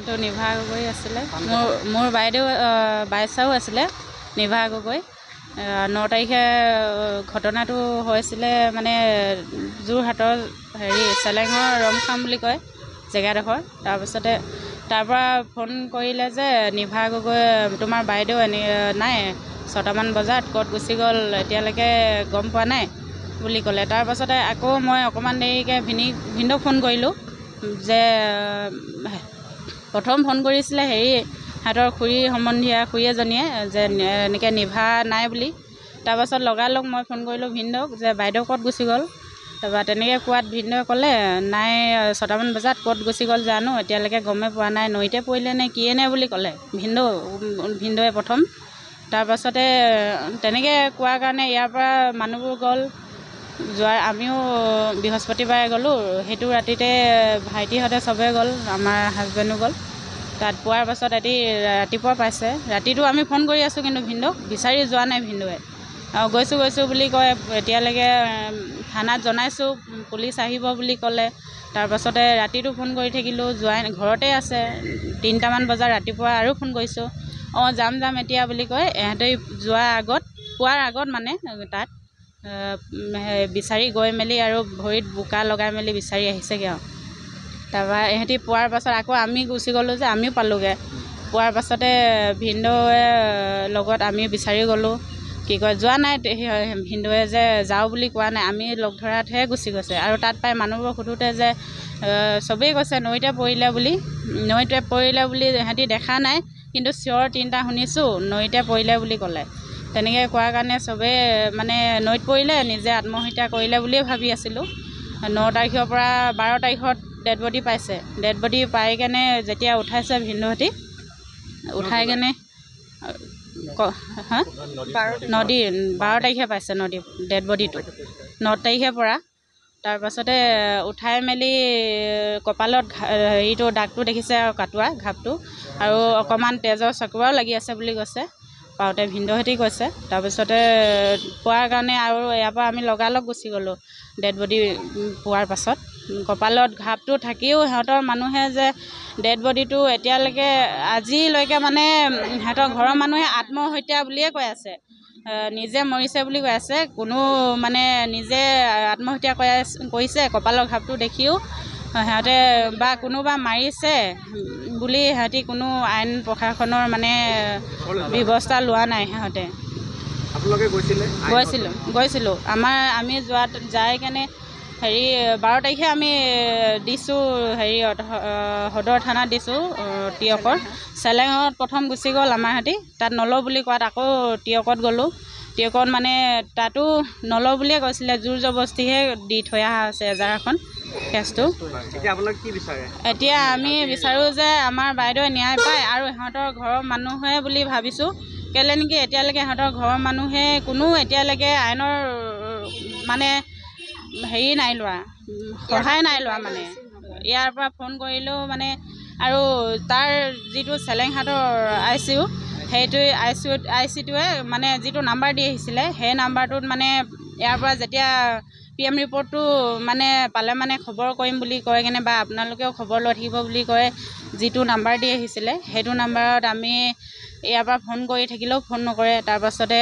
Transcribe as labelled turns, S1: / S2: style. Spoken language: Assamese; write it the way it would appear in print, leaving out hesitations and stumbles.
S1: নামটো নিভা গগৈ আছিলে। মোৰ বাইদেউ বাইচাও আছিলে নিভা গগৈ। 9 তাৰিখে ঘটনাটো হৈছিলে মানে যোৰহাটৰ চেলেঙৰ ৰমখাম বুলি কয় জেগাডোখৰ। তাৰপিছতে তাৰপৰা ফোন কৰিলে যে নিভা গগৈ তোমাৰ বাইদেউ নাই 6টামান বজাত ক'ত গুচি গ'ল এতিয়ালৈকে গম পোৱা নাই বুলি ক'লে। তাৰপাছতে আকৌ মই অকণমান দেৰিকৈ ভিনদেউক ফোন কৰিলোঁ যে প্ৰথম ফোন কৰিছিলে সিহঁতৰ খুৰী সম্বন্ধীয়া খুৰী এজনীয়ে যে এনেকৈ নিভা নাই বুলি। তাৰপাছত লগালগ মই ফোন কৰিলোঁ ভিনদেউক যে বাইদেউ ক'ত গুচি গ'ল। তাৰপৰা তেনেকৈ কোৱাত ভিনদেউৱে ক'লে নাই 6টামান বজাত ক'ত গুচি গ'ল জানো এতিয়ালৈকে গমেই পোৱা নাই, নৈতে পৰিলে নে কিয়ে নে বুলি ক'লে ভিনদেউৱে প্ৰথম। তাৰপাছতে তেনেকৈ কোৱাৰ কাৰণে ইয়াৰ পৰা মানুহবোৰ গ'ল। আমিও বৃহস্পতিবাৰে গ'লোঁ, সেইটো ৰাতিতে ভাইটিহঁতে চবেই গ'ল, আমাৰ হাজবেণ্ডো গ'ল। তাত পোৱাৰ পাছত ৰাতিপুৱা পাইছে। ৰাতিটো আমি ফোন কৰি আছোঁ কিন্তু ভিনদেউক বিচাৰি যোৱা নাই ভিনদেউৱে। গৈছোঁ বুলি কয়, এতিয়ালৈকে থানাত জনাইছোঁ পুলিচ আহিব বুলি ক'লে। তাৰপাছতে ৰাতিটো ফোন কৰি থাকিলোঁ, যোৱাই ঘৰতে আছে। 3টামান বজাত ৰাতিপুৱা আৰু ফোন কৰিছোঁ, যাম এতিয়া বুলি কয়। ইহঁতে পোৱাৰ আগত মানে তাত বিচাৰি গৈ মেলি আৰু ভৰিত বোকা লগাই মেলি বিচাৰি আহিছেগৈ আৰু। তাৰপৰা ইহঁতি পোৱাৰ পাছত আকৌ আমি গুচি গ'লোঁ যে আমিও পালোঁগৈ। পোৱাৰ পাছতে ভিনদেউৱে লগত আমি বিচাৰি গ'লোঁ। যোৱা নাই ভিনদেউৱে যে যাওঁ বুলি কোৱা নাই, আমি লগ ধৰাতহে গুচি গৈছে। আৰু তাত পাই মানুহবোৰক সোধোতে যে চবেই কৈছে নৈতে পৰিলে বুলি সিহঁতি দেখা নাই কিন্তু চিঞৰ 3টা শুনিছোঁ নৈতে পৰিলে বুলি ক'লে। তেনেকৈ কোৱাৰ কাৰণে চবেই মানে নৈত পৰিলে, নিজে আত্মহত্যা কৰিলে বুলিয়ে ভাবি আছিলোঁ। 9 তাৰিখৰ পৰা 12 তাৰিখত ডেড বডি পাইছে। ডেড বডি পাই কেনে যেতিয়া উঠাইছে ভিনদেউহঁতি উঠাই কেনে 12 তাৰিখে পাইছে ডেড বডিটো 9 তাৰিখে পৰা। তাৰপাছতে উঠাই মেলি কপালত দাগটো দেখিছে আৰু কাটোৱা ঘাপটো, আৰু অকণমান তেজৰ চকুৰাও লাগি আছে বুলি কৈছে পাওঁতে ভিনদেউহঁতি কৈছে। তাৰপিছতে পোৱাৰ কাৰণে আৰু ইয়াৰ পৰা আমি লগালগ গুচি গ'লোঁ। ডেড বডি পোৱাৰ পাছত কপালত ঘাপটো থাকিও সিহঁতৰ মানুহে যে ডেড বডিটো এতিয়ালৈকে আজিলৈকে মানে সিহঁতৰ ঘৰৰ মানুহে আত্মহত্যা বুলিয়ে কৈ আছে, নিজে মৰিছে বুলি কৈ আছে। কোনো মানে নিজে আত্মহত্যা কৰিছে কপালৰ ঘাপটো দেখিও সিহঁতে বা কোনোবা মাৰিছে বুলি সিহঁতি কোনো আইন প্ৰশাসনৰ মানে ব্যৱস্থা লোৱা নাই। সিহঁতে গৈছিলোঁ আমি যাই কেনে 12 তাৰিখে আমি দিছোঁ সদৰ থানাত দিছোঁ টিয়কৰ। চেলেঙত প্ৰথম গুচি গ'ল আমাৰ সিহঁতি, তাত নলওঁ বুলি কোৱাত আকৌ টিয়কত গ'লোঁ। টিয়কত মানে তাতো নলওঁ বুলিয়ে কৈছিলে, জোৰ জবস্তিহে দি থৈ অহা হৈছে এজাহাৰখন কেছটো। এতিয়া আমি বিচাৰোঁ যে আমাৰ বাইদেৱে ন্যায় পায় আৰু সিহঁতৰ ঘৰৰ মানুহে বুলি ভাবিছোঁ। কেলে নেকি এতিয়ালৈকে সিহঁতৰ ঘৰৰ মানুহে কোনো এতিয়ালৈকে আইনৰ মানে নাই লোৱা, সহায় নাই লোৱা। মানে ইয়াৰ পৰা ফোন কৰিলেও মানে আৰু তাৰ যিটো চেলেংহাটৰ ICU সেইটোৱে ICটোৱে মানে যিটো নাম্বাৰ দি আহিছিলে সেই নাম্বাৰটোত মানে ইয়াৰ পৰা যেতিয়া PM ৰিপৰ্টটো মানে পালে মানে খবৰ কৰিম বুলি কয় কেনে বা আপোনালোকেও খবৰ লৈ থাকিব বুলি কয়, যিটো নাম্বাৰ দি আহিছিলে সেইটো নাম্বাৰত আমি ইয়াৰ পৰা ফোন কৰি থাকিলেও ফোন নকৰে। তাৰপাছতে